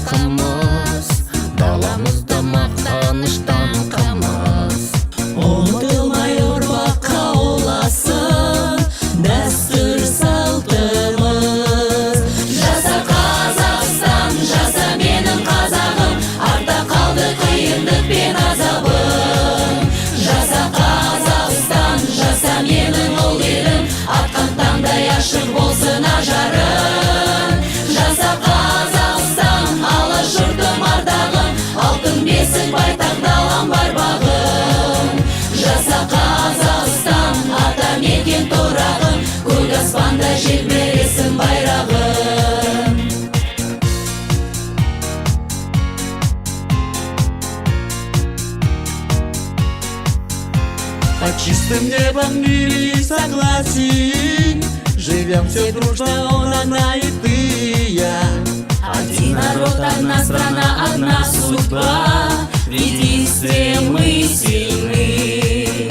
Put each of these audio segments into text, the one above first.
халқымыз, даламызда мақтаныштан қамыз. Ұмытылмай ұрпаққа ұласын дәстүр салтымыз. Жаса Қазақстан, жаса менің қазағым, артта қалды қиындық пен азабым. Жаса Қазақстан, жаса менің ұл елім, атқан таңдай ашық болсын ажарым. Жаса Қазақстан, алаш жұртым ардағым, алтын бесік байтақ далам бар бағым. Жаса Қазақстан, ата мекен торағым, көк аспанда желбіресін байрағым. Под чистым небом мире и согласии живем все дружно, он, она и ты и я. Один народ, одна страна, одна судьба, в единстве мы сильны.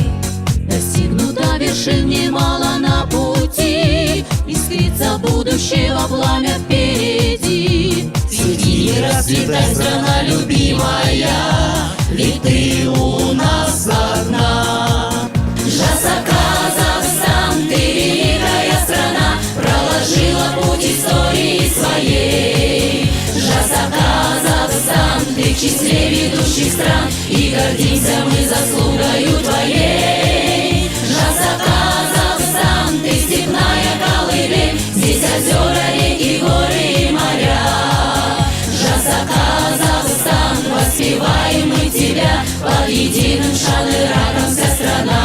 Достигнуто вершин немало на пути, искрится будущего пламя впереди. Цвети и расцветай, страна любимая, ведь ты у нас одна. Жаса Казахстан, ты великая страна, проложила путь истории своей. Жаса Казахстан, ты в числе ведущих стран, и гордимся мы заслугою твоей. Жаса Казахстан, ты степная колыбель, здесь озера, реки, горы и моря. Жаса Казахстан, воспеваем мы тебя, под единым шаныраком вся страна.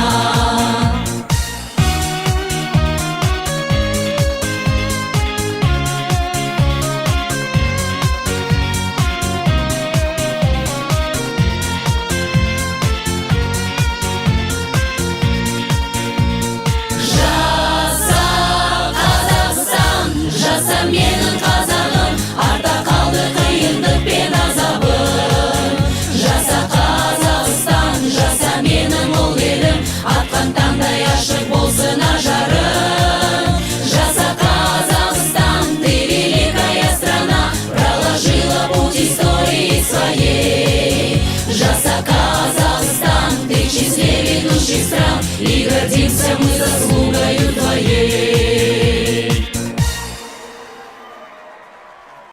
Жаса менің қазағым, артта қалды қиындық пен азабым. Жаса Қазақстан, жаса менің ұл елім, атқан таңдай ашық болсын ажарым. Жаса Казахстан, ты великая страна, проложила путь истории своей. Жаса Казахстан, ты в числе ведущих стран, и гордимся мы заслугою твоей.